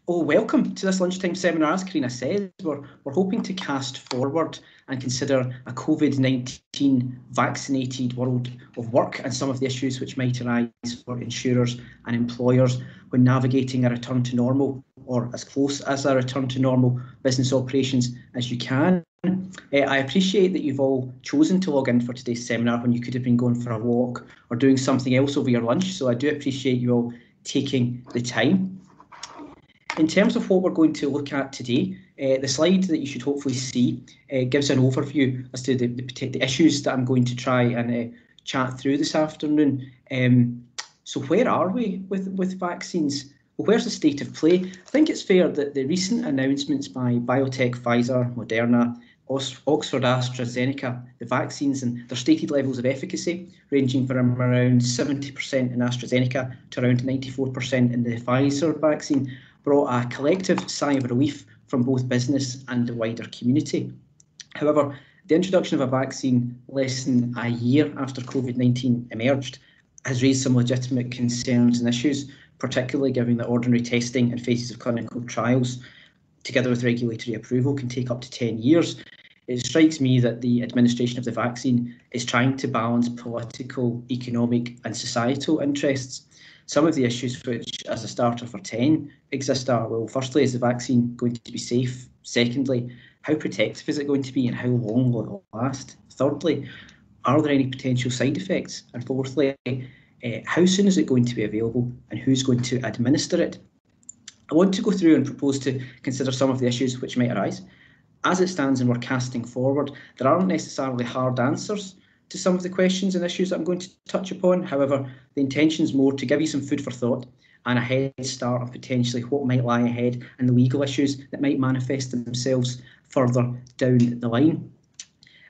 Oh, welcome to this lunchtime seminar. As Karina said, we're hoping to cast forward and consider a COVID-19 vaccinated world of work and some of the issues which might arise for insurers and employers when navigating a return to normal, or as close as a return to normal business operations as you can. I appreciate that you've all chosen to log in for today's seminar when you could have been going for a walk or doing something else over your lunch, so I do appreciate you all taking the time. In terms of what we're going to look at today, the slide that you should hopefully see gives an overview as to the issues that I'm going to try and chat through this afternoon. So where are we with vaccines? Well, where's the state of play? I think it's fair that the recent announcements by biotech Pfizer, Moderna, Oxford AstraZeneca, the vaccines and their stated levels of efficacy, ranging from around 70% in AstraZeneca to around 94% in the Pfizer vaccine, brought a collective sigh of relief from both business and the wider community. However, the introduction of a vaccine less than a year after COVID-19 emerged has raised some legitimate concerns and issues, particularly given that ordinary testing and phases of clinical trials, together with regulatory approval, can take up to 10 years. It strikes me that the administration of the vaccine is trying to balance political, economic and societal interests. Some of the issues which, as a starter for 10, exist are, well, firstly, is the vaccine going to be safe? Secondly, how protective is it going to be and how long will it last? Thirdly, are there any potential side effects? And fourthly, how soon is it going to be available and who's going to administer it? I want to go through and propose to consider some of the issues which might arise. As it stands and we're casting forward, there aren't necessarily hard answers to some of the questions and issues that I'm going to touch upon. However, the intention is more to give you some food for thought and a head start of potentially what might lie ahead and the legal issues that might manifest themselves further down the line.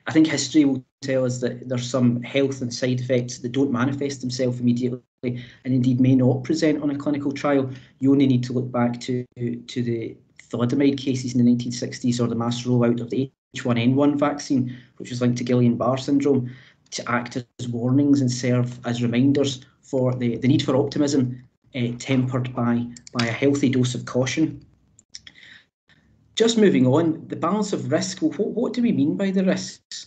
I think history will tell us that there's some health and side effects that don't manifest themselves immediately and indeed may not present on a clinical trial. You only need to look back to the thalidomide cases in the 1960s or the mass rollout of the H1N1 vaccine, which was linked to Guillain-Barré syndrome, to act as warnings and serve as reminders for the need for optimism, tempered by a healthy dose of caution. Just moving on, the balance of risk. Well, what do we mean by the risks?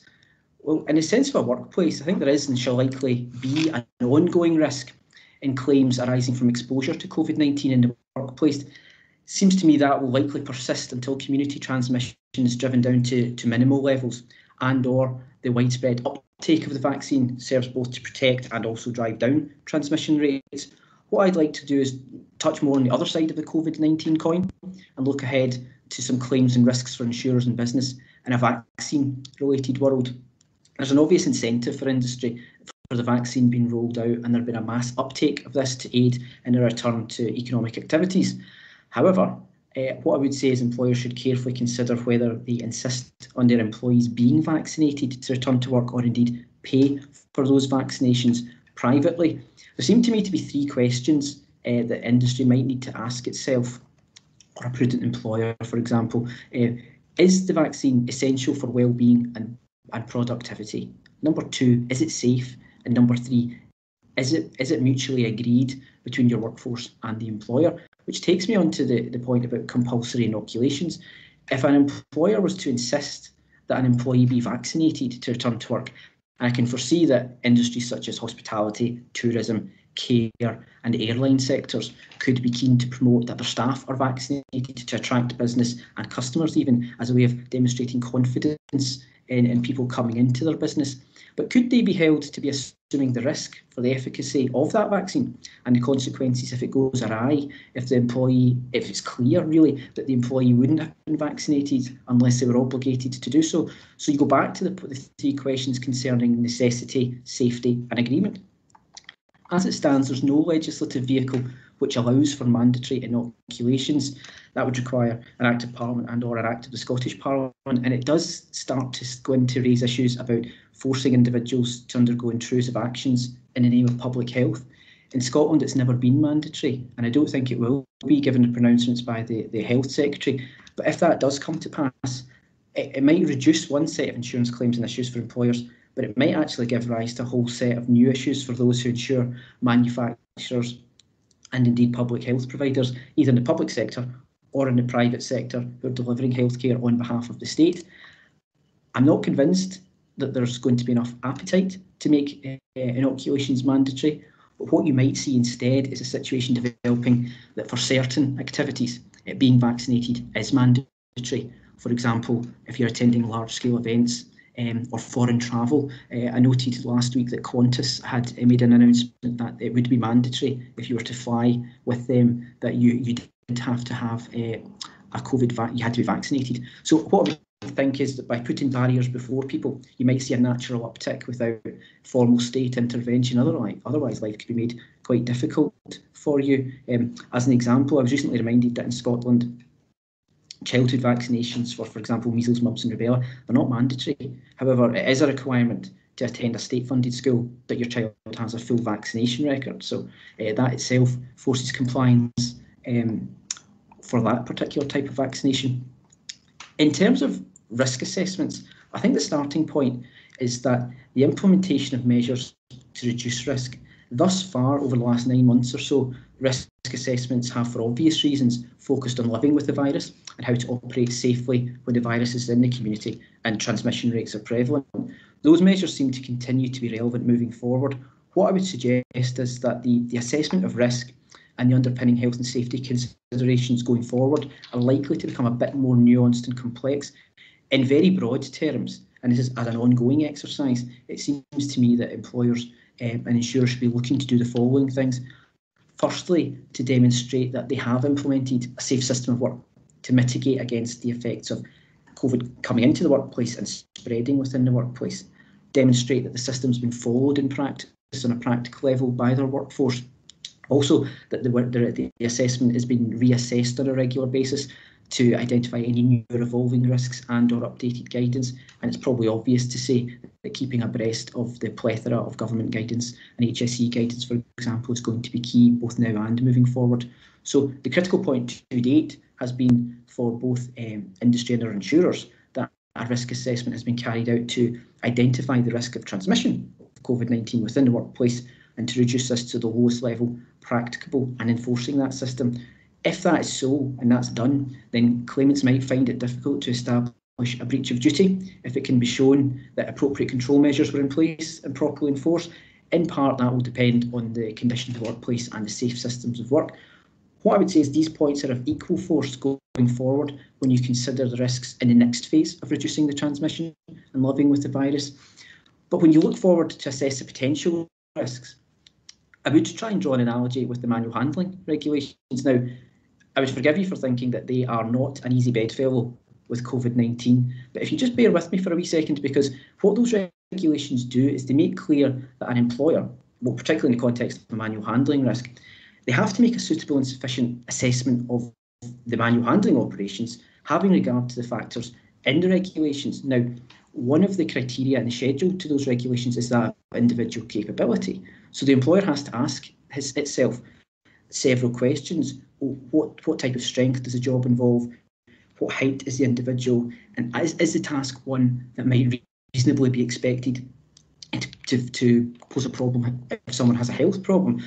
Well, in the sense of a workplace, I think there is and shall likely be an ongoing risk in claims arising from exposure to COVID-19 in the workplace. Seems to me that will likely persist until community transmission is driven down to minimal levels, and or the widespread uptake of the vaccine serves both to protect and also drive down transmission rates. What I'd like to do is touch more on the other side of the COVID-19 coin and look ahead to some claims and risks for insurers and business in a vaccine-related world. There's an obvious incentive for industry for the vaccine being rolled out, and there has been a mass uptake of this to aid in a return to economic activities. However, what I would say is employers should carefully consider whether they insist on their employees being vaccinated to return to work or indeed pay for those vaccinations privately. There seem to me to be three questions that industry might need to ask itself, or a prudent employer, for example. Is the vaccine essential for well-being and productivity? Number two, is it safe? And number three, is it mutually agreed between your workforce and the employer? Which takes me on to the point about compulsory inoculations. If an employer was to insist that an employee be vaccinated to return to work, and I can foresee that industries such as hospitality, tourism, care and airline sectors could be keen to promote that their staff are vaccinated to attract business and customers, even as a way of demonstrating confidence in people coming into their business. But could they be held to be assuming the risk for the efficacy of that vaccine and the consequences if it goes awry, if it's clear really that the employee wouldn't have been vaccinated unless they were obligated to do so? So you go back to the three questions concerning necessity, safety and agreement. As it stands, there's no legislative vehicle which allows for mandatory inoculations. That would require an Act of Parliament and or an Act of the Scottish Parliament, and it does start to go into raise issues about forcing individuals to undergo intrusive actions in the name of public health. In Scotland, it's never been mandatory, and I don't think it will be given the pronouncements by the Health Secretary. But if that does come to pass, it might reduce one set of insurance claims and issues for employers, but it might actually give rise to a whole set of new issues for those who insure manufacturers and indeed public health providers, either in the public sector or in the private sector who are delivering healthcare on behalf of the state. I'm not convinced that there's going to be enough appetite to make inoculations mandatory, but what you might see instead is a situation developing that for certain activities, being vaccinated is mandatory. For example, if you're attending large-scale events or foreign travel, I noted last week that Qantas had made an announcement that it would be mandatory if you were to fly with them that you did have to have a COVID, you had to be vaccinated. So what I would think is that by putting barriers before people, you might see a natural uptick without formal state intervention. Otherwise, life could be made quite difficult for you. As an example, I was recently reminded that in Scotland, childhood vaccinations for example, measles, mumps and rubella, they're not mandatory. However, it is a requirement to attend a state-funded school that your child has a full vaccination record. So that itself forces compliance for that particular type of vaccination. In terms of risk assessments, I think the starting point is that the implementation of measures to reduce risk, thus far over the last 9 months or so, risk assessments have, for obvious reasons, focused on living with the virus and how to operate safely when the virus is in the community and transmission rates are prevalent. Those measures seem to continue to be relevant moving forward. What I would suggest is that the assessment of risk and the underpinning health and safety considerations going forward are likely to become a bit more nuanced and complex. In very broad terms, and this is as an ongoing exercise, it seems to me that employers and insurers should be looking to do the following things. Firstly, to demonstrate that they have implemented a safe system of work to mitigate against the effects of COVID coming into the workplace and spreading within the workplace. Demonstrate that the system's been followed in practice on a practical level by their workforce. Also, that the assessment is being reassessed on a regular basis to identify any new or evolving risks and or updated guidance. And it's probably obvious to say that keeping abreast of the plethora of government guidance and HSE guidance, for example, is going to be key both now and moving forward. So the critical point to date has been for both industry and our insurers that a risk assessment has been carried out to identify the risk of transmission of COVID-19 within the workplace and to reduce this to the lowest level practicable and enforcing that system. If that is so, and that's done, then claimants might find it difficult to establish a breach of duty if it can be shown that appropriate control measures were in place and properly enforced. In part, that will depend on the condition of the workplace and the safe systems of work. What I would say is these points are of equal force going forward when you consider the risks in the next phase of reducing the transmission and living with the virus. But when you look forward to assess the potential risks, I would try and draw an analogy with the manual handling regulations. Now, I would forgive you for thinking that they are not an easy bedfellow with COVID-19, but if you just bear with me for a wee second, because what those regulations do is they make clear that an employer, well, particularly in the context of a manual handling risk, they have to make a suitable and sufficient assessment of the manual handling operations, having regard to the factors in the regulations. Now, one of the criteria in the schedule to those regulations is that of individual capability. So the employer has to ask itself several questions. What type of strength does the job involve? What height is the individual? And is the task one that might reasonably be expected to pose a problem if someone has a health problem?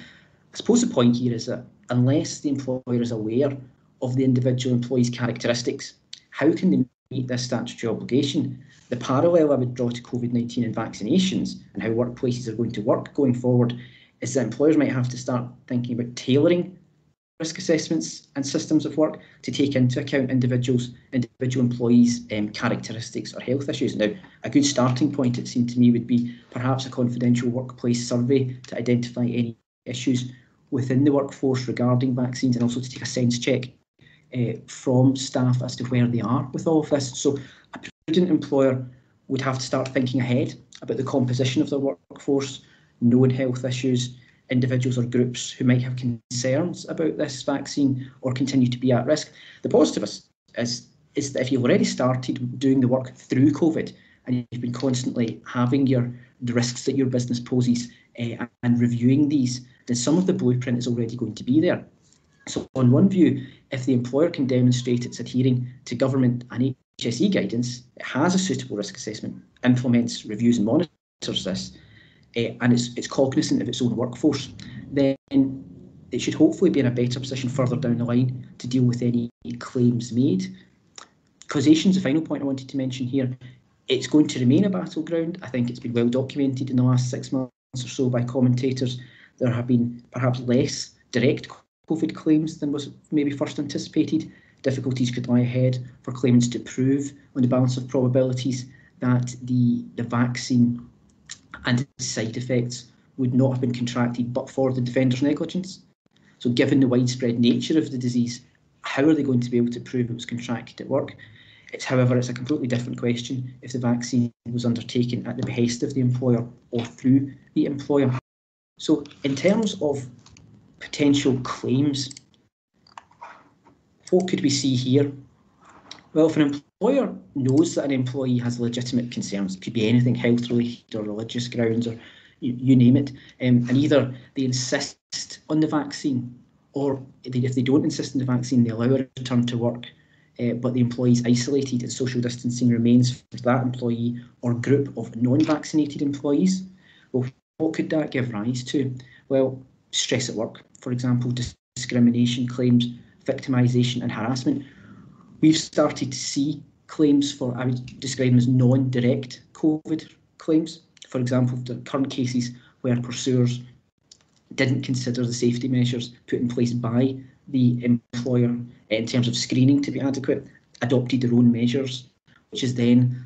I suppose the point here is that unless the employer is aware of the individual employee's characteristics, how can they meet this statutory obligation? The parallel I would draw to COVID-19 and vaccinations and how workplaces are going to work going forward is that employers might have to start thinking about tailoring risk assessments and systems of work to take into account individual employees' characteristics or health issues. Now, a good starting point, it seemed to me, would be perhaps a confidential workplace survey to identify any issues within the workforce regarding vaccines and also to take a sense check from staff as to where they are with all of this. So a prudent employer would have to start thinking ahead about the composition of their workforce, known health issues, individuals or groups who might have concerns about this vaccine or continue to be at risk. The positive is that if you've already started doing the work through COVID and you've been constantly having the risks that your business poses and reviewing these, then some of the blueprint is already going to be there. So on one view, if the employer can demonstrate it's adhering to government and HSE guidance, it has a suitable risk assessment, implements, reviews and monitors this, and it's cognizant of its own workforce, then it should hopefully be in a better position further down the line to deal with any claims made. Causation is the final point I wanted to mention here. It's going to remain a battleground. I think it's been well documented in the last 6 months or so by commentators. There have been perhaps less direct COVID claims than was maybe first anticipated. Difficulties could lie ahead for claimants to prove on the balance of probabilities that the vaccine and its side effects would not have been contracted but for the defender's negligence. So given the widespread nature of the disease, how are they going to be able to prove it was contracted at work? However, it's a completely different question if the vaccine was undertaken at the behest of the employer or through the employer. So in terms of potential claims, what could we see here? Well, if an employer knows that an employee has legitimate concerns, it could be anything health-related or religious grounds or you name it, and either they insist on the vaccine or if they don't insist on the vaccine, they allow a return to work, but the employee is isolated and social distancing remains for that employee or group of non-vaccinated employees. Well, what could that give rise to? Well, stress at work, for example, discrimination claims, victimisation and harassment. We've started to see claims for, I would describe them as non-direct COVID claims. For example, the current cases where pursuers didn't consider the safety measures put in place by the employer in terms of screening to be adequate, adopted their own measures, which is then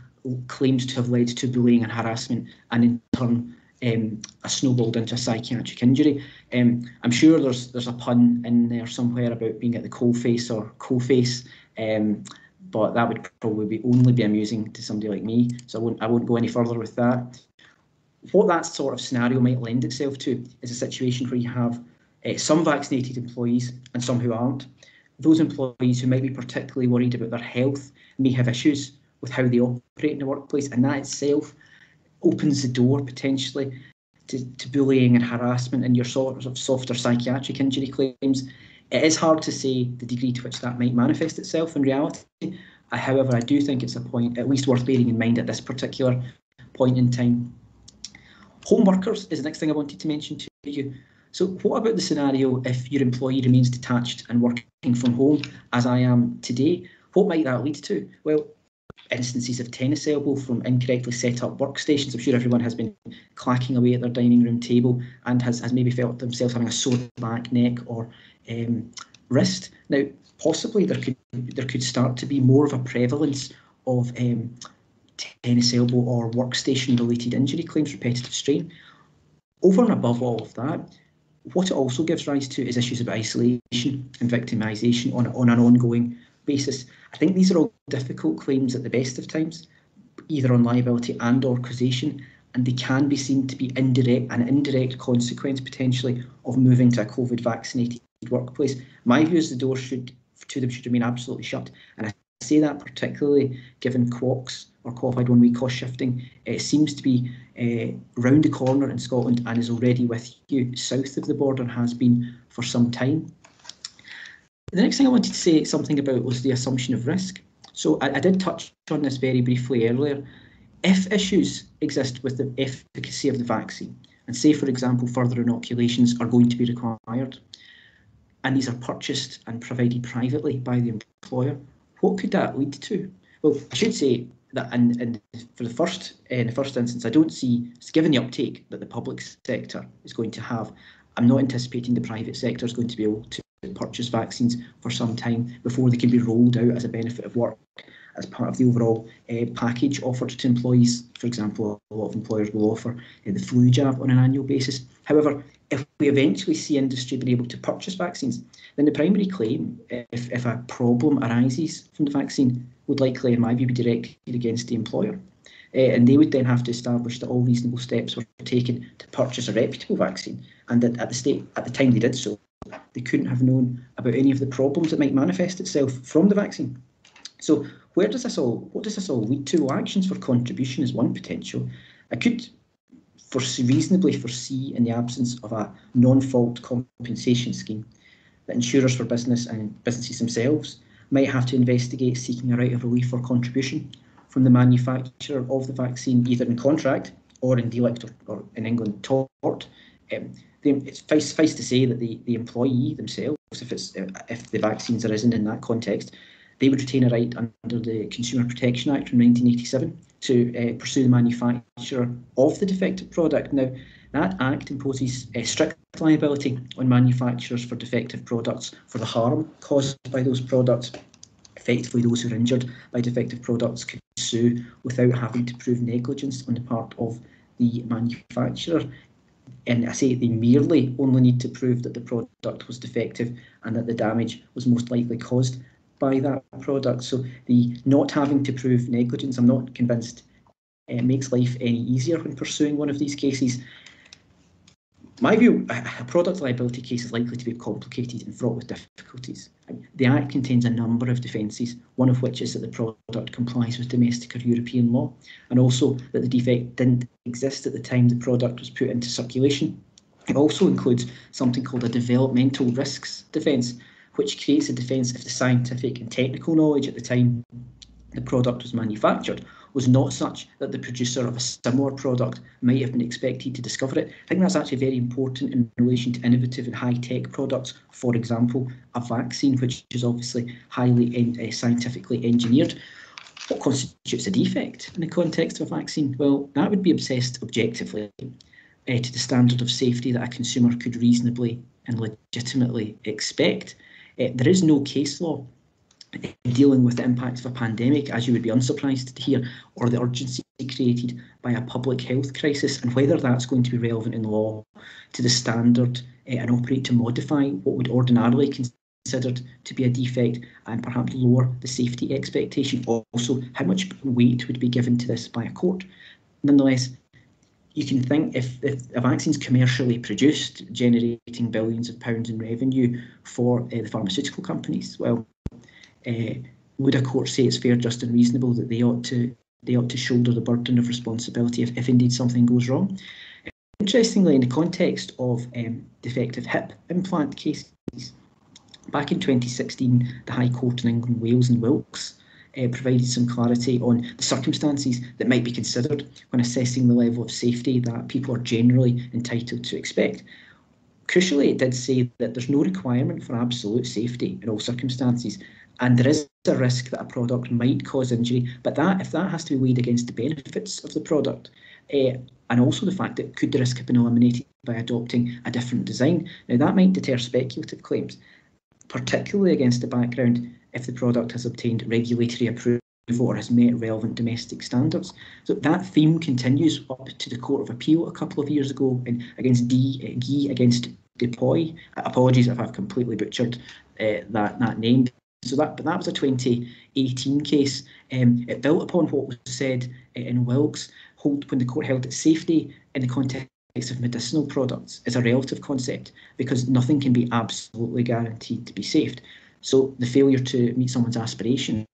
claimed to have led to bullying and harassment, and in turn a snowballed into a psychiatric injury. I'm sure there's a pun in there somewhere about being at the coalface or co-face, but that would probably only be amusing to somebody like me, so I won't go any further with that. What that sort of scenario might lend itself to is a situation where you have some vaccinated employees and some who aren't. Those employees who might be particularly worried about their health may have issues with how they operate in the workplace, and that itself opens the door potentially to bullying and harassment and your sort of softer psychiatric injury claims. It is hard to say the degree to which that might manifest itself in reality. However, I do think it's a point at least worth bearing in mind at this particular point in time. Home workers is the next thing I wanted to mention to you. So what about the scenario if your employee remains detached and working from home, as I am today? What might that lead to? Well, instances of tennis elbow from incorrectly set up workstations. I'm sure everyone has been clacking away at their dining room table and has maybe felt themselves having a sore back, neck or wrist. Now, possibly there could start to be more of a prevalence of tennis elbow or workstation-related injury claims, repetitive strain. Over and above all of that, what it also gives rise to is issues of isolation and victimisation on an ongoing basis. I think these are all difficult claims at the best of times, either on liability and or causation, and they can be seen to be an indirect consequence potentially of moving to a COVID vaccinated workplace. My view is the door should remain absolutely shut, and I say that particularly given QOCs or qualified one-week cost shifting. It seems to be round the corner in Scotland and is already with you south of the border and has been for some time. The next thing I wanted to say something about was the assumption of risk. So I did touch on this very briefly earlier. If issues exist with the efficacy of the vaccine, and say, for example, further inoculations are going to be required, and these are purchased and provided privately by the employer, what could that lead to? Well, I should say that in the first instance, I don't see, given the uptake that the public sector is going to have, I'm not anticipating the private sector is going to be able to purchase vaccines for some time before they can be rolled out as a benefit of work as part of the overall package offered to employees. For example, a lot of employers will offer the flu jab on an annual basis. However, if we eventually see industry being able to purchase vaccines, then the primary claim, if a problem arises from the vaccine, would likely, in my view, be directed against the employer. And they would then have to establish that all reasonable steps were taken to purchase a reputable vaccine, and that at the time they did so, they couldn't have known about any of the problems that might manifest itself from the vaccine. So what does this all lead to? Well, actions for contribution is one potential. I could reasonably foresee, in the absence of a non-fault compensation scheme, that insurers for business and businesses themselves might have to investigate seeking a right of relief or contribution from the manufacturer of the vaccine, either in contract or in delict or in England tort, it's suffice to say that the employee themselves, if the vaccine's arisen in that context, they would retain a right under the Consumer Protection Act from 1987 to pursue the manufacturer of the defective product. Now, that Act imposes strict liability on manufacturers for defective products for the harm caused by those products. Effectively, those who are injured by defective products could sue without having to prove negligence on the part of the manufacturer. And I say they merely only need to prove that the product was defective and that the damage was most likely caused by that product. So the not having to prove negligence, I'm not convinced makes life any easier when pursuing one of these cases. My view, a product liability case is likely to be complicated and fraught with difficulties. The Act contains a number of defences, one of which is that the product complies with domestic or European law, and also that the defect didn't exist at the time the product was put into circulation. It also includes something called a developmental risks defence, which creates a defence if the scientific and technical knowledge at the time the product was manufactured was not such that the producer of a similar product might have been expected to discover it. I think that's actually very important in relation to innovative and high-tech products. For example, a vaccine, which is obviously highly scientifically engineered. What constitutes a defect in the context of a vaccine? Well, that would be assessed objectively to the standard of safety that a consumer could reasonably and legitimately expect. There is no case law dealing with the impacts of a pandemic, as you would be unsurprised to hear, or the urgency created by a public health crisis, and whether that's going to be relevant in law to the standard and operate to modify what would ordinarily considered to be a defect and perhaps lower the safety expectation. Also, how much weight would be given to this by a court. Nonetheless, you can think if a vaccine is commercially produced, generating billions of pounds in revenue for the pharmaceutical companies, well, would a court say it's fair, just and reasonable that they ought to shoulder the burden of responsibility if indeed something goes wrong? Interestingly, in the context of defective hip implant cases, back in 2016, the High Court in England, Wales and Wilkes provided some clarity on the circumstances that might be considered when assessing the level of safety that people are generally entitled to expect. Crucially, it did say that there's no requirement for absolute safety in all circumstances, and there is a risk that a product might cause injury, but if that has to be weighed against the benefits of the product, and also the fact that could the risk have been eliminated by adopting a different design. Now, that might deter speculative claims, particularly against the background if the product has obtained regulatory approval or has met relevant domestic standards. So that theme continues up to the Court of Appeal a couple of years ago against Guy against Depoy. Apologies if I've completely butchered that name. So that was a 2018 case. It built upon what was said in Wilkes when the court held that safety in the context of medicinal products is a relative concept because nothing can be absolutely guaranteed to be safe. So the failure to meet someone's aspirations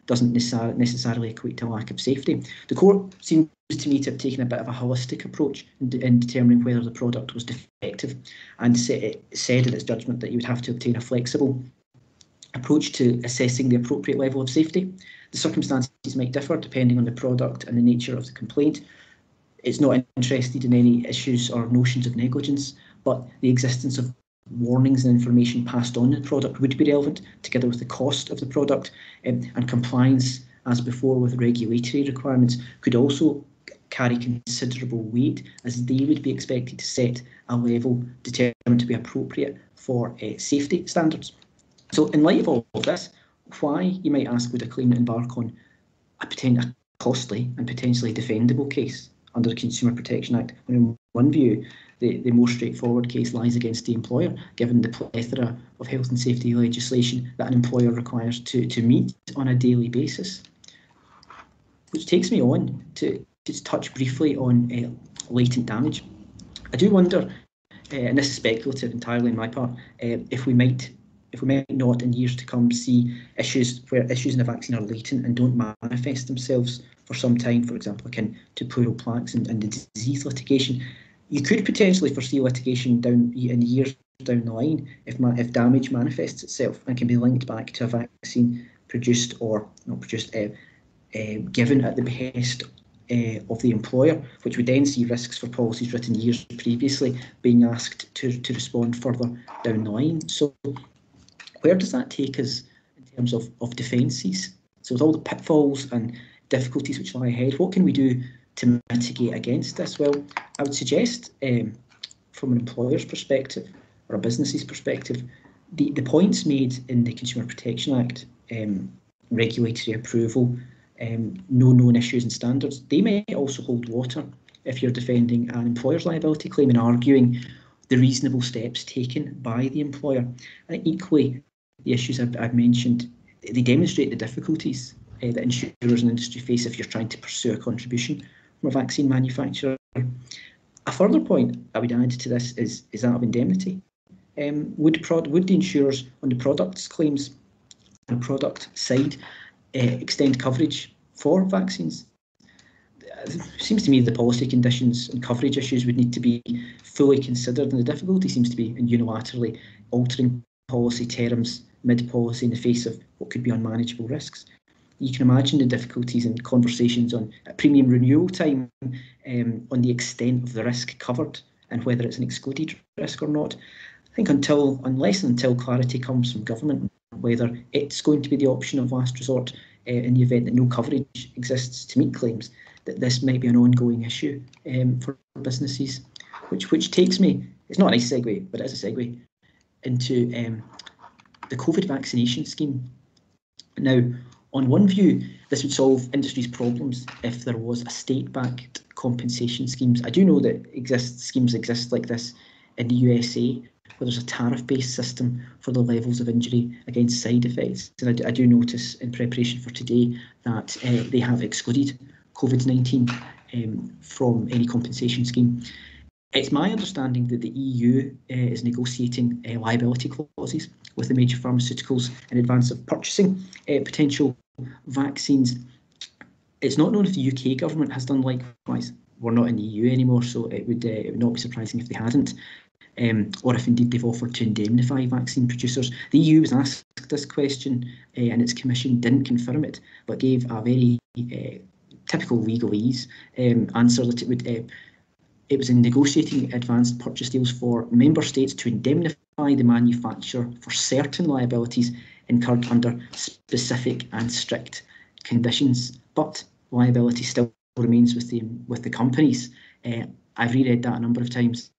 doesn't necessarily equate to a lack of safety. The court seems to me to have taken a bit of a holistic approach in determining whether the product was defective, and it said in its judgment that you would have to obtain a flexible approach to assessing the appropriate level of safety. The circumstances might differ depending on the product and the nature of the complaint. It's not interested in any issues or notions of negligence, but the existence of warnings and information passed on the product would be relevant, together with the cost of the product, and compliance, as before, with regulatory requirements could also carry considerable weight, as they would be expected to set a level determined to be appropriate for safety standards. So in light of all of this, why, you might ask, would a claimant embark on a costly and potentially defendable case under the Consumer Protection Act, when in one view the more straightforward case lies against the employer, given the plethora of health and safety legislation that an employer requires to meet on a daily basis? Which takes me on to touch briefly on latent damage. I do wonder, and this is speculative entirely on my part, if we might not in years to come see issues where issues in the vaccine are latent and don't manifest themselves for some time, for example, akin to pleural plaques and the disease litigation. You could potentially foresee litigation in years down the line if damage manifests itself and can be linked back to a vaccine produced or not produced, given at the behest of the employer, which would then see risks for policies written years previously being asked to respond further down the line. So where does that take us in terms of defences? So with all the pitfalls and difficulties which lie ahead, what can we do to mitigate against this? Well, I would suggest from an employer's perspective or a business's perspective, the points made in the Consumer Protection Act, regulatory approval, no known issues and standards, they may also hold water if you're defending an employer's liability claim and arguing the reasonable steps taken by the employer. And equally, the issues I've mentioned, they demonstrate the difficulties that insurers and industry face if you're trying to pursue a contribution from a vaccine manufacturer. A further point I would add to this is that of indemnity. Would the insurers on the products claims, the product side, extend coverage for vaccines? It seems to me the policy conditions and coverage issues would need to be fully considered, and the difficulty seems to be in unilaterally altering policy terms mid-policy in the face of what could be unmanageable risks. You can imagine the difficulties in conversations on premium renewal time, on the extent of the risk covered and whether it's an excluded risk or not. I think unless clarity comes from government whether it's going to be the option of last resort in the event that no coverage exists to meet claims, that this might be an ongoing issue for businesses, which takes me, it's not a nice segue, but it is a segue, into the COVID vaccination scheme. Now, on one view, this would solve industry's problems if there was a state-backed compensation schemes. I do know that schemes exist like this in the USA, where there's a tariff-based system for the levels of injury against side effects. And I do notice in preparation for today that they have excluded COVID-19 from any compensation scheme. It's my understanding that the EU is negotiating liability clauses with the major pharmaceuticals in advance of purchasing potential vaccines. It's not known if the UK government has done likewise. We're not in the EU anymore, so it would not be surprising if they hadn't, or if indeed they've offered to indemnify vaccine producers. The EU was asked this question and its commission didn't confirm it, but gave a very typical legalese answer that it was in negotiating advanced purchase deals for member states to indemnify the manufacturer for certain liabilities incurred under specific and strict conditions, but liability still remains with the companies. I've reread that a number of times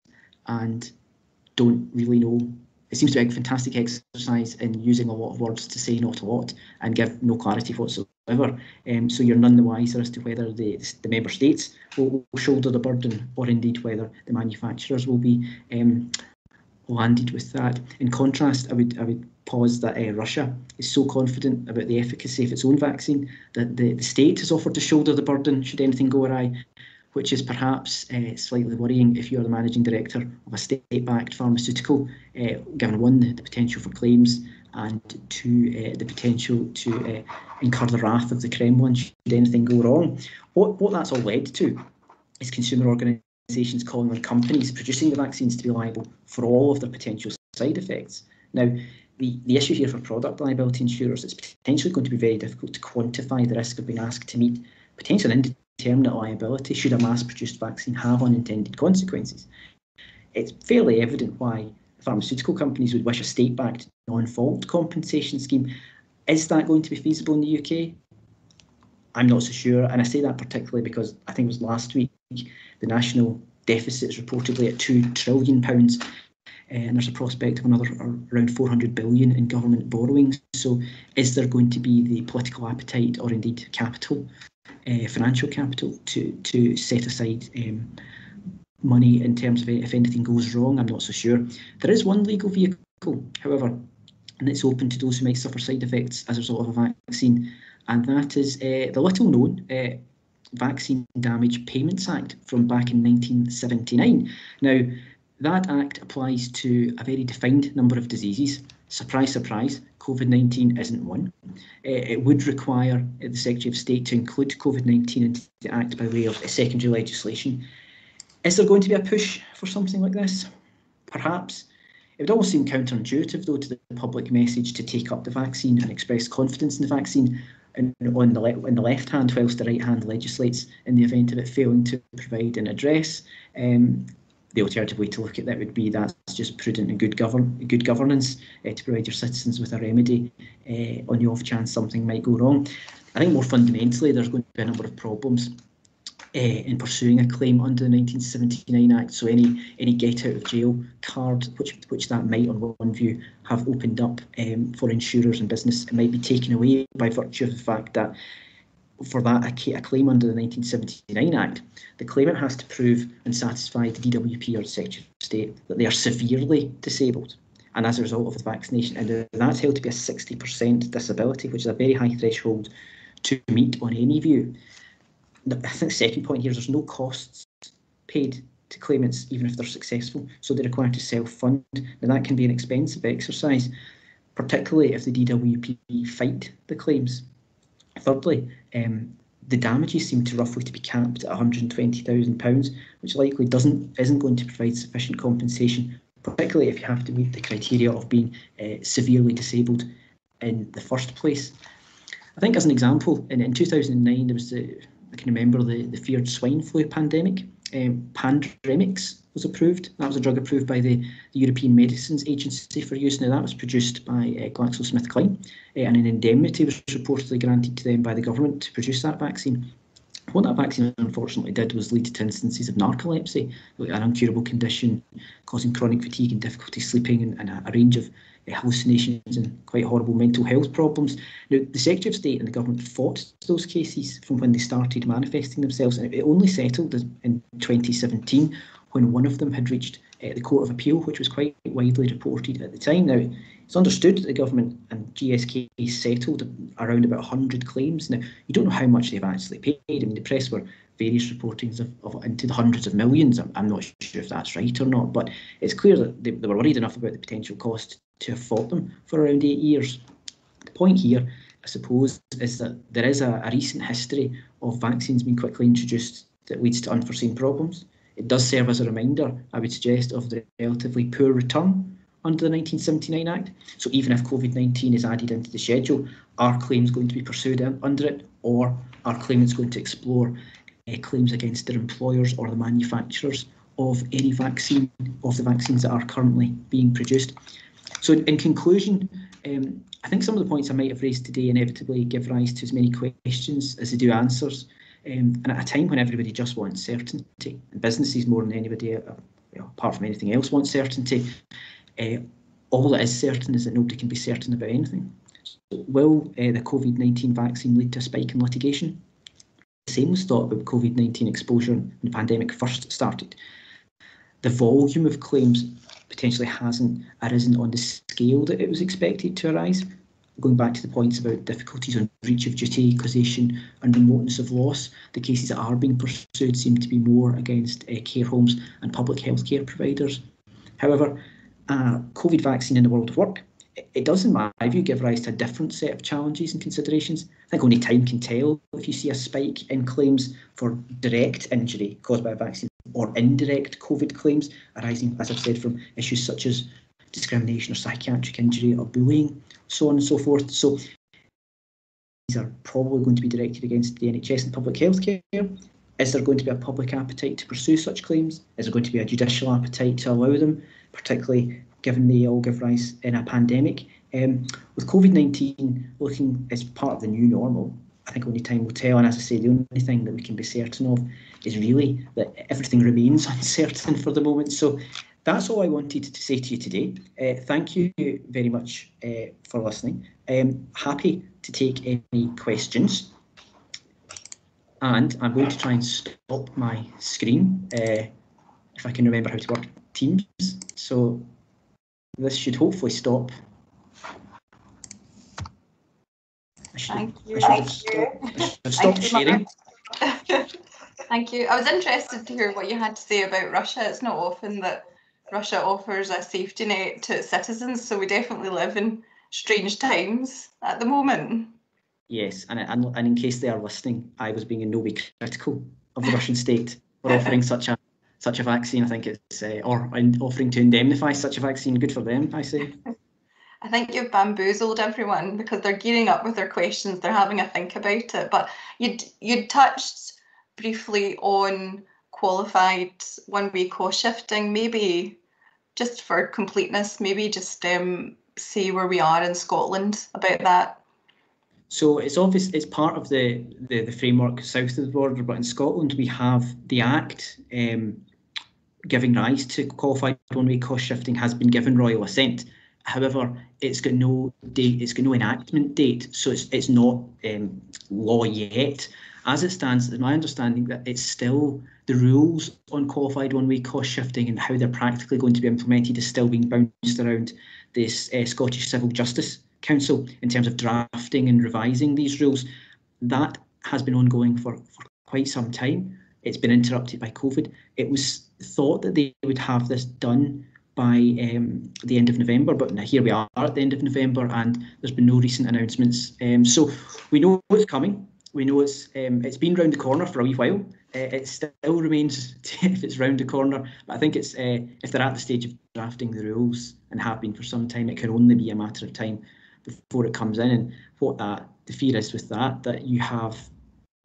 and don't really know. It seems to be a fantastic exercise in using a lot of words to say not a lot and give no clarity whatsoever. So you're none the wiser as to whether the member states will shoulder the burden, or indeed whether the manufacturers will be landed with that. In contrast, I would pause that Russia is so confident about the efficacy of its own vaccine that the state has offered to shoulder the burden should anything go awry, which is perhaps slightly worrying if you're the managing director of a state-backed pharmaceutical, given one, the potential for claims, and two, the potential to incur the wrath of the Kremlin should anything go wrong. What that's all led to is consumer organisations calling on companies producing the vaccines to be liable for all of their potential side effects. Now, the issue here for product liability insurers, it's potentially going to be very difficult to quantify the risk of being asked to meet potential indeterminate liability should a mass-produced vaccine have unintended consequences. It's fairly evident why pharmaceutical companies would wish a state-backed non-fault compensation scheme. Is that going to be feasible in the UK? I'm not so sure, and I say that particularly because I think it was last week the national deficit is reportedly at £2 trillion, and there's a prospect of another around 400 billion in government borrowings. So is there going to be the political appetite or indeed capital, financial capital, to set aside money in terms of if anything goes wrong? I'm not so sure. There is one legal vehicle, however, and it's open to those who might suffer side effects as a result of a vaccine, and that is the little known Vaccine Damage Payments Act from back in 1979. Now, that act applies to a very defined number of diseases. Surprise, surprise, COVID-19 isn't one. It would require the Secretary of State to include COVID-19 into the Act by way of secondary legislation. Is there going to be a push for something like this? Perhaps. It would almost seem counterintuitive, though, to the public message to take up the vaccine and express confidence in the vaccine and on the left hand, whilst the right hand legislates in the event of it failing to provide an address. The alternative way to look at that would be that's just prudent and good governance to provide your citizens with a remedy on the off chance something might go wrong. I think more fundamentally, there's going to be a number of problems in pursuing a claim under the 1979 Act. So any get out of jail card, which that might, on one view, have opened up for insurers and business, it might be taken away by virtue of the fact that for that a claim under the 1979 Act, the claimant has to prove and satisfy the DWP or the Secretary of State that they are severely disabled, and as a result of the vaccination, and that's held to be a 60% disability, which is a very high threshold to meet on any view. I think the second point here is there's no costs paid to claimants even if they're successful, so they're required to self-fund, and that can be an expensive exercise, particularly if the DWP fight the claims. Thirdly, the damages seem to roughly to be capped at £120,000, which likely isn't going to provide sufficient compensation, particularly if you have to meet the criteria of being severely disabled in the first place. I think as an example, in 2009 there was I can remember the feared swine flu pandemic. Pandemrix was approved. That was a drug approved by the European Medicines Agency for use. Now that was produced by GlaxoSmithKline, and an indemnity was reportedly granted to them by the government to produce that vaccine. What that vaccine unfortunately did was lead to instances of narcolepsy, an incurable condition causing chronic fatigue and difficulty sleeping, and a range of hallucinations and quite horrible mental health problems. Now, the Secretary of State and the government fought those cases from when they started manifesting themselves, and it only settled in 2017 when one of them had reached the Court of Appeal, which was quite widely reported at the time. Now, it's understood that the government and GSK settled around about 100 claims. Now, you don't know how much they've actually paid. I mean, the press were various reportings of into the hundreds of millions. I'm not sure if that's right or not, but it's clear that they were worried enough about the potential cost to have fought them for around 8 years. The point here, I suppose, is that there is a recent history of vaccines being quickly introduced that leads to unforeseen problems. It does serve as a reminder, I would suggest, of the relatively poor return under the 1979 Act. So even if COVID-19 is added into the schedule, are claims going to be pursued under it, or are claimants going to explore claims against their employers or the manufacturers of any vaccine, of the vaccines that are currently being produced? So in conclusion, I think some of the points I might have raised today inevitably give rise to as many questions as they do answers. And at a time when everybody just wants certainty, and businesses more than anybody, apart from anything else, want certainty, all that is certain is that nobody can be certain about anything. So will the COVID-19 vaccine lead to a spike in litigation? The same was thought about COVID-19 exposure when the pandemic first started. The volume of claims potentially hasn't arisen on the scale that it was expected to arise. Going back to the points about difficulties on breach of duty, causation and remoteness of loss, the cases that are being pursued seem to be more against care homes and public healthcare providers. However, COVID vaccine in the world of work, it does, in my view, give rise to a different set of challenges and considerations. I think only time can tell if you see a spike in claims for direct injury caused by a vaccine or indirect COVID claims arising, as I've said, from issues such as discrimination or psychiatric injury or bullying, so on and so forth. So these are probably going to be directed against the NHS and public health care. Is there going to be a public appetite to pursue such claims? Is there going to be a judicial appetite to allow them, particularly given they all give rise in a pandemic? With COVID-19 looking as part of the new normal, I think only time will tell. And as I say, the only thing that we can be certain of is really that everything remains uncertain for the moment. So that's all I wanted to say to you today. Thank you very much for listening. Happy to take any questions. And I'm going to try and stop my screen if I can remember how to work Teams. So this should hopefully stop. Thank you. I should stop sharing. Thank you. I was interested to hear what you had to say about Russia. It's not often that Russia offers a safety net to its citizens, so we definitely live in strange times at the moment. Yes, and in case they are listening, I was being in no way critical of the Russian state for offering such a vaccine. I think it's or offering to indemnify such a vaccine. Good for them, I say. I think you've bamboozled everyone because they're gearing up with their questions, they're having a think about it. But you'd touched briefly on qualified one-way cost shifting. Maybe just for completeness, maybe just say where we are in Scotland about that. So it's obvious it's part of the framework south of the border, but in Scotland we have the Act giving rise to qualified one-way cost shifting has been given royal assent. However, it's got no date, it's got no enactment date, so it's not law yet. As it stands, it's my understanding that it's still the rules on qualified one-way cost shifting and how they're practically going to be implemented is still being bounced around this Scottish Civil Justice Council in terms of drafting and revising these rules. That has been ongoing for quite some time. It's been interrupted by COVID. It was thought that they would have this done by the end of November, but here we are at the end of November and there's been no recent announcements. So we know it's coming. We know it's been round the corner for a wee while. It still remains if it's round the corner, but I think it's if they're at the stage of drafting the rules and have been for some time, it can only be a matter of time before it comes in. And what the fear is with that you have,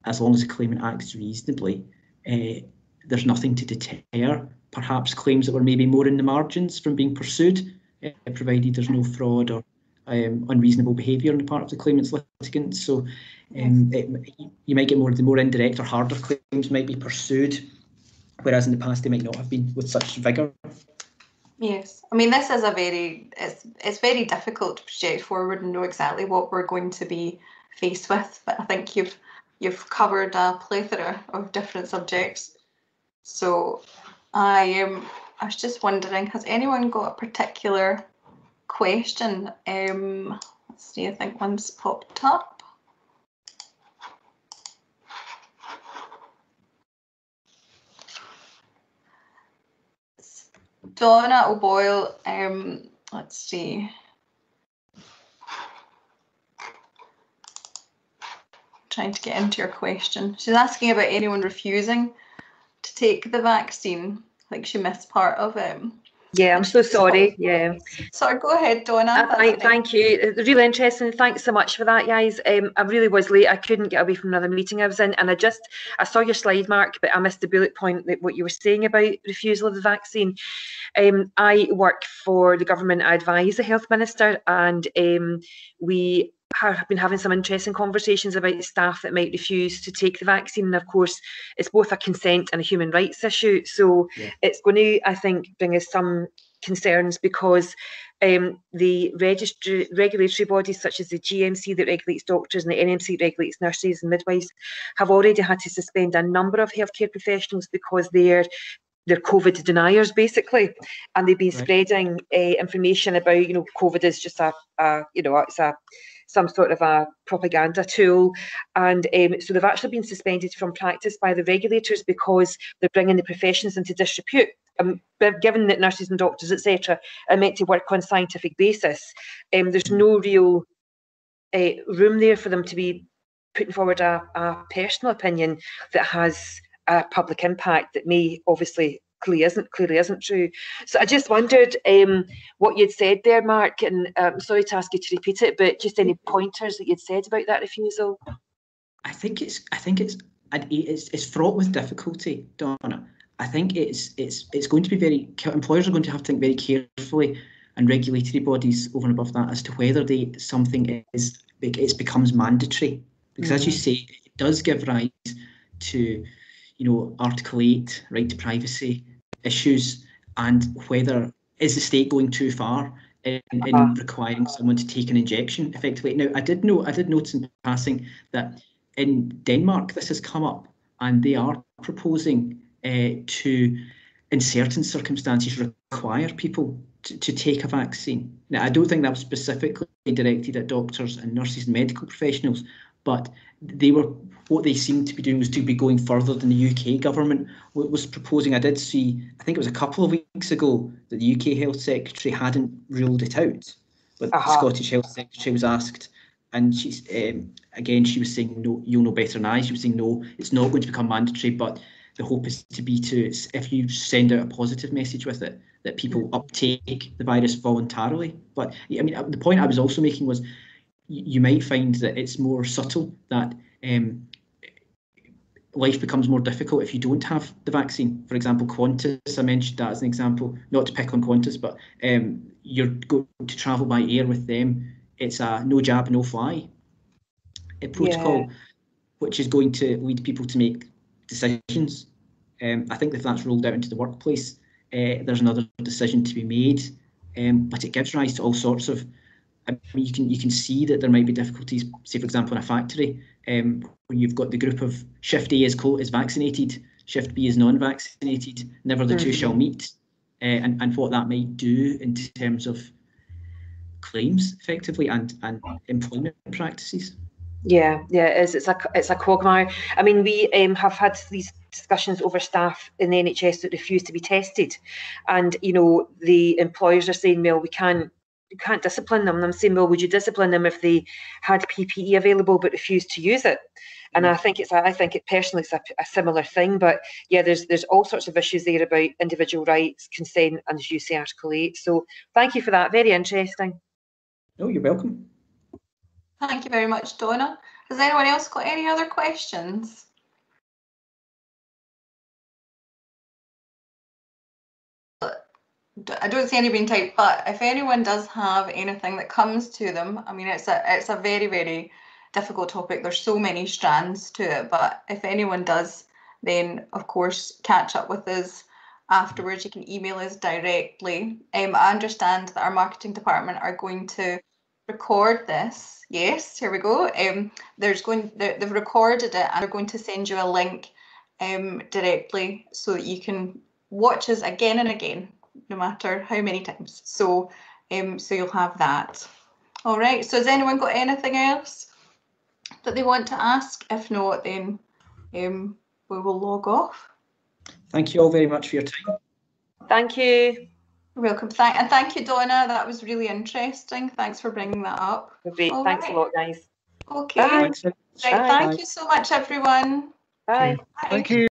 as long as the claimant acts reasonably, there's nothing to deter perhaps claims that were maybe more in the margins from being pursued, provided there's no fraud or unreasonable behaviour on the part of the claimant's litigant. So you might get the more indirect or harder claims might be pursued, whereas in the past they might not have been with such vigour. Yes, I mean this is it's very difficult to project forward and know exactly what we're going to be faced with. But I think you've covered a plethora of different subjects. So I was just wondering, has anyone got a particular question? Let's see, I think one's popped up. Donna O'Boyle, let's see. Trying to get into your question. She's asking about anyone refusing to take the vaccine. I think she missed part of it. Yeah, I'm so sorry. Yeah. Sorry, go ahead, Donna. Thank you. Really interesting. Thanks so much for that, guys. I really was late. I couldn't get away from another meeting I was in, and I saw your slide, Mark, but I missed the bullet point that what you were saying about refusal of the vaccine. I work for the government. I advise the health minister, and we have been having some interesting conversations about staff that might refuse to take the vaccine. And of course, it's both a consent and a human rights issue. So it's going to, I think, bring us some concerns because the regulatory bodies such as the GMC that regulates doctors and the NMC that regulates nurses and midwives have already had to suspend a number of healthcare professionals because they're COVID deniers, basically, and they've been spreading information about, COVID is just some sort of a propaganda tool, and so they've actually been suspended from practice by the regulators because they're bringing the professions into disrepute. Given that nurses and doctors, etc., are meant to work on a scientific basis, there's no real room there for them to be putting forward a personal opinion that has a public impact that may obviously clearly isn't true. So I just wondered what you'd said there, Mark, and I'm sorry to ask you to repeat it, but just any pointers that you'd said about that refusal. I think it's fraught with difficulty, Donna. I think it's going to be employers are going to have to think very carefully, and regulatory bodies over and above that, as to whether something becomes mandatory, because as you say, it does give rise to Article 8, right to privacy issues, and whether is the state going too far in requiring someone to take an injection effectively. Now, I did notice in passing that in Denmark this has come up, and they are proposing to, in certain circumstances, require people to take a vaccine. Now, I don't think that was specifically directed at doctors and nurses and medical professionals, but what they seemed to be doing was to be going further than the UK government was proposing. I did see, I think it was a couple of weeks ago, that the UK Health Secretary hadn't ruled it out, but the Scottish Health Secretary was asked, and she's she was saying, no, you'll know better than I. She was saying, no, it's not going to become mandatory, but the hope is to be if you send out a positive message with it, that people uptake the virus voluntarily. But I mean, the point I was also making was you might find that it's more subtle, that life becomes more difficult if you don't have the vaccine. For example, Qantas, I mentioned that as an example, not to pick on Qantas, but you're going to travel by air with them. It's a no jab, no fly protocol, which is going to lead people to make decisions. I think if that's rolled out into the workplace, there's another decision to be made, but it gives rise to all sorts of. I mean, you can see that there might be difficulties. Say, for example, in a factory, where you've got the group of shift A is vaccinated, shift B is non-vaccinated. Never the two shall meet, and what that might do in terms of claims, effectively, and employment practices. Yeah, it is. It's a quagmire. I mean, we have had these discussions over staff in the NHS that refuse to be tested, and the employers are saying, well, you can't discipline them. And I'm saying, well, would you discipline them if they had PPE available but refused to use it? And I think it personally it's a similar thing. But yeah, there's all sorts of issues there about individual rights, consent, and as you say, Article 8. So thank you for that. Very interesting. No, you're welcome. Thank you very much, Donna. Has anyone else got any other questions? I don't see anybody in type, but if anyone does have anything that comes to them, I mean, it's a very, very difficult topic. There's so many strands to it, but if anyone does, then of course catch up with us afterwards. You can email us directly. I understand that our marketing department are going to record this. Yes, here we go. They've recorded it and they're going to send you a link directly so that you can watch us again and again, no matter how many times. So you'll have that. All right. So has anyone got anything else that they want to ask? If not, then we will log off. Thank you all very much for your time. Thank you. You're welcome. And thank you, Donna. That was really interesting. Thanks for bringing that up. Great. Thanks a lot, guys. Okay. Bye. Thanks. Right. Thank you so much, everyone. Bye. Bye. Thank you.